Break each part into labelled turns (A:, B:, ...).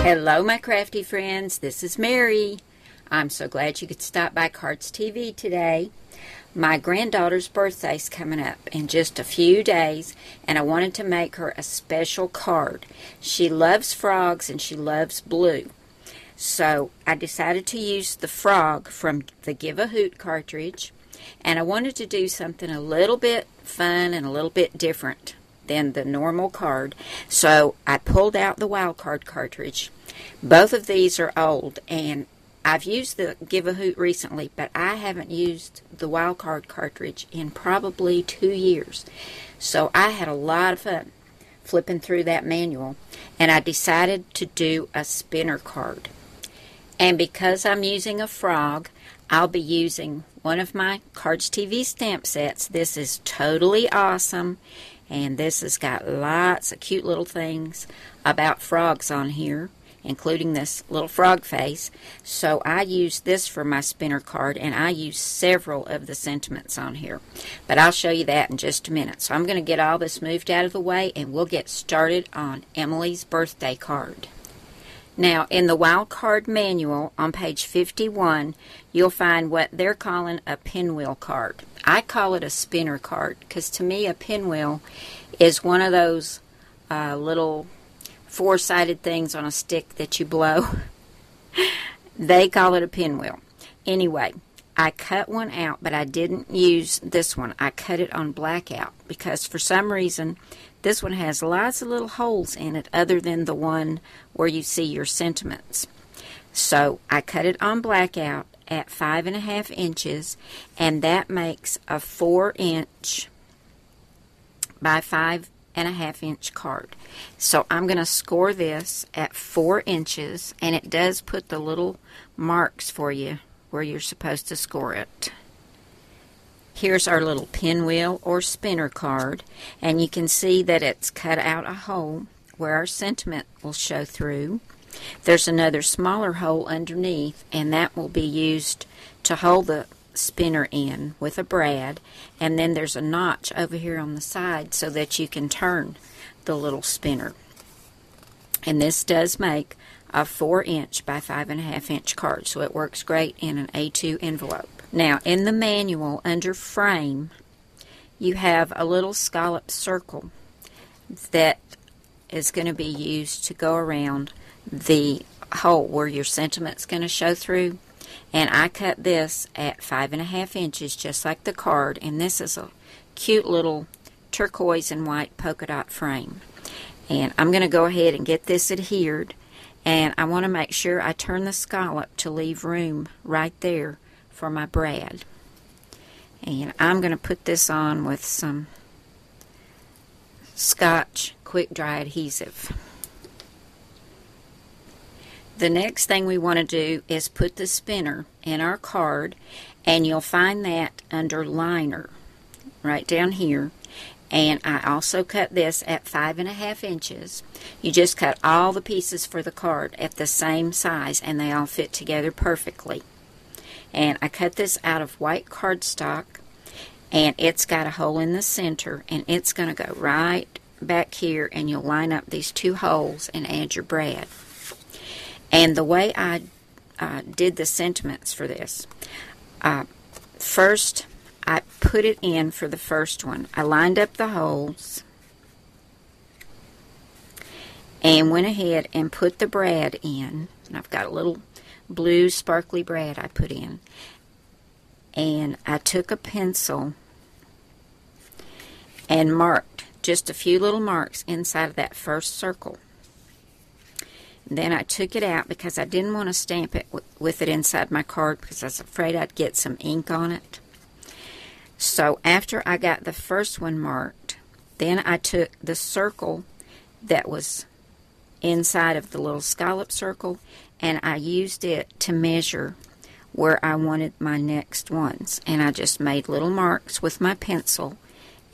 A: Hello, my crafty friends. This is Mary. I'm so glad you could stop by Cardz TV today. My granddaughter's birthday's coming up in just a few days, and I wanted to make her a special card. She loves frogs and she loves blue. So I decided to use the frog from the Give a Hoot cartridge, and I wanted to do something a little bit fun and a little bit different than the normal card. So I pulled out the wild card cartridge. Both of these are old, and I've used the Give a Hoot recently, but I haven't used the wild card cartridge in probably 2 years. So I had a lot of fun flipping through that manual, and I decided to do a spinner card. And because I'm using a frog, I'll be using one of my Cardz TV stamp sets. This is totally awesome, and this has got lots of cute little things about frogs on here, including this little frog face. So I use this for my spinner card, and I use several of the sentiments on here. But I'll show you that in just a minute. So I'm going to get all this moved out of the way, and we'll get started on Emily's birthday card. Now, in the wild card manual on page 51, you'll find what they're calling a pinwheel card. I call it a spinner card because to me a pinwheel is one of those little four-sided things on a stick that you blow. They call it a pinwheel. Anyway, I cut one out, but I didn't use this one. I cut it on blackout because for some reason this one has lots of little holes in it other than the one where you see your sentiments. So I cut it on blackout at 5.5 inches, and that makes a 4-inch by 5.5 inch card. So I'm going to score this at 4 inches, and it does put the little marks for you where you're supposed to score it. Here's our little pinwheel or spinner card, and you can see that it's cut out a hole where our sentiment will show through. There's another smaller hole underneath, and that will be used to hold the spinner in with a brad, and then there's a notch over here on the side so that you can turn the little spinner. And this does make a 4-inch by 5.5 inch card, so it works great in an A2 envelope. Now, in the manual under frame, you have a little scallop circle that is going to be used to go around the hole where your sentiment's going to show through. And I cut this at 5.5 inches, just like the card, and this is a cute little turquoise and white polka dot frame. And I'm going to go ahead and get this adhered, and I want to make sure I turn the scallop to leave room right there for my brad. And I'm going to put this on with some Scotch quick dry adhesive. The next thing we want to do is put the spinner in our card, and you'll find that under liner right down here. And I also cut this at 5.5 inches. You just cut all the pieces for the card at the same size, and they all fit together perfectly. And I cut this out of white cardstock, and it's got a hole in the center, and it's going to go right back here, and you'll line up these two holes and add your brad. And the way I did the sentiments for this, first I put it in for the first one. I lined up the holes and went ahead and put the brad in. And I've got a little blue sparkly brad I put in. And I took a pencil and marked just a few little marks inside of that first circle. Then I took it out because I didn't want to stamp it with it inside my card because I was afraid I'd get some ink on it. So after I got the first one marked, then I took the circle that was inside of the little scallop circle, and I used it to measure where I wanted my next ones. And I just made little marks with my pencil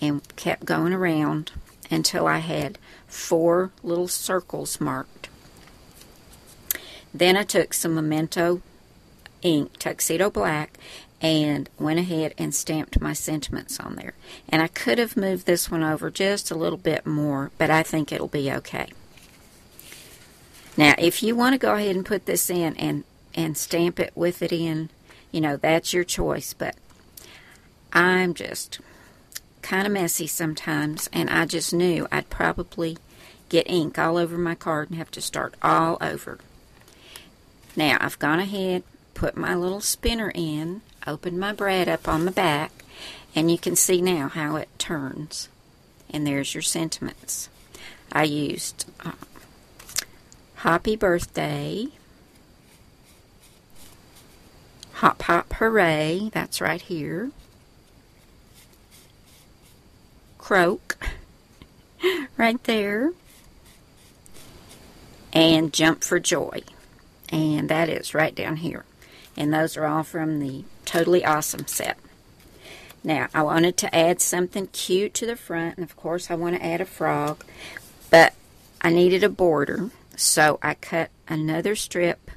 A: and kept going around until I had 4 little circles marked. Then I took some Memento ink, Tuxedo Black, and went ahead and stamped my sentiments on there. And I could have moved this one over just a little bit more, but I think it'll be okay. Now, if you want to go ahead and put this in and stamp it with it in, you know, that's your choice. But I'm just kind of messy sometimes, and I just knew I'd probably get ink all over my card and have to start all over. Now, I've gone ahead, put my little spinner in, opened my brad up on the back, and you can see now how it turns. And there's your sentiments. I used Hoppy Birthday, Hop Hop Hooray, that's right here, Croak, right there, and Jump for Joy, and that is right down here. And those are all from the Totally Awesome set. Now, I wanted to add something cute to the front, and of course I want to add a frog, but I needed a border, so I cut another strip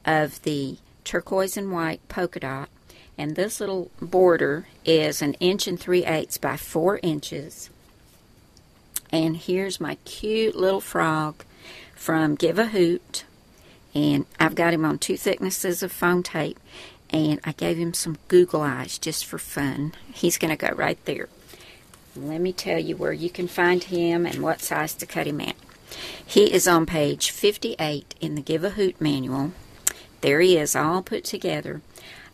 A: of the turquoise and white polka dot, and this little border is 1 3/8 inches by 4 inches. And here's my cute little frog from Give a Hoot, and I've got him on 2 thicknesses of foam tape, and I gave him some Google eyes just for fun. He's going to go right there. Let me tell you where you can find him and what size to cut him at. He is on page 58 in the Give a Hoot manual. There he is, all put together.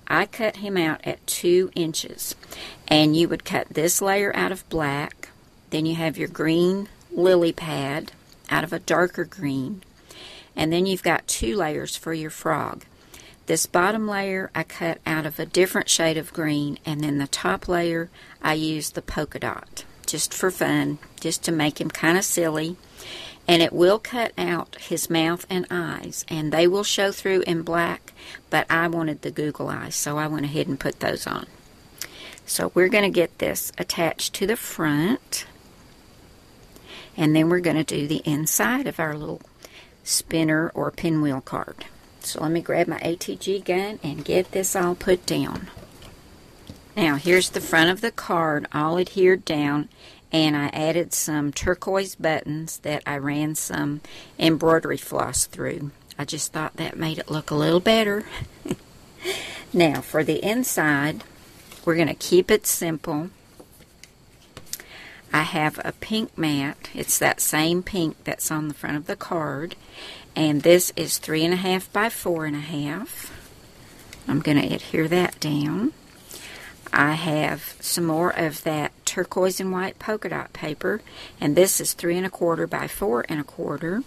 A: I cut him out at 2 inches, and you would cut this layer out of black. Then you have your green lily pad out of a darker green, and then you've got 2 layers for your frog. This bottom layer I cut out of a different shade of green, and then the top layer I used the polka dot, just for fun, just to make him kind of silly. And it will cut out his mouth and eyes, and they will show through in black, but I wanted the Google eyes, so I went ahead and put those on. So we're going to get this attached to the front, and then we're going to do the inside of our little spinner or pinwheel card. So let me grab my ATG gun and get this all put down. Now here's the front of the card all adhered down, and I added some turquoise buttons that I ran some embroidery floss through. I just thought that made it look a little better. Now for the inside, we're going to keep it simple. I have a pink mat. It's that same pink that's on the front of the card. And this is 3.5 by 4.5. I'm going to adhere that down. I have some more of that turquoise and white polka dot paper, and this is 3.25 by 4.25.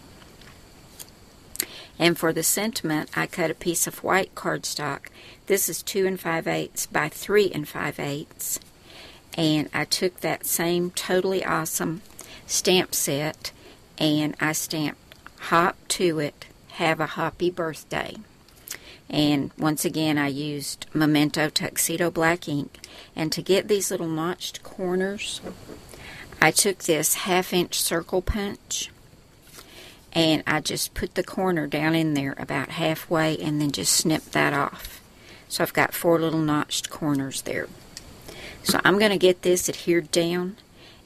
A: And for the sentiment, I cut a piece of white cardstock. This is 2 5/8 by 3 5/8. And I took that same Totally Awesome stamp set, and I stamped Hop to it, Have a Hoppy Birthday. And once again, I used Memento Tuxedo black ink. And to get these little notched corners, I took this 1/2 inch circle punch, and I just put the corner down in there about halfway and then just snipped that off. So I've got 4 little notched corners there. So I'm going to get this adhered down,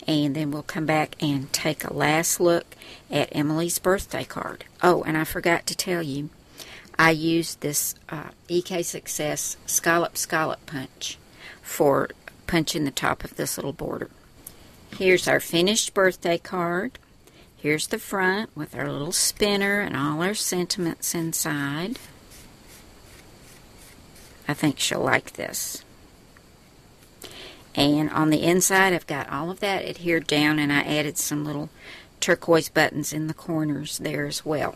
A: and then we'll come back and take a last look at Emily's birthday card. Oh, and I forgot to tell you, I used this EK Success Scallop Punch for punching the top of this little border. Here's our finished birthday card. Here's the front with our little spinner and all our sentiments inside. I think she'll like this. And on the inside, I've got all of that adhered down, and I added some little turquoise buttons in the corners there as well.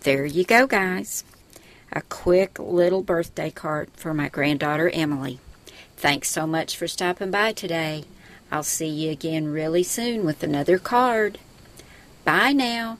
A: There you go, guys. A quick little birthday card for my granddaughter, Emily. Thanks so much for stopping by today. I'll see you again really soon with another card. Bye now.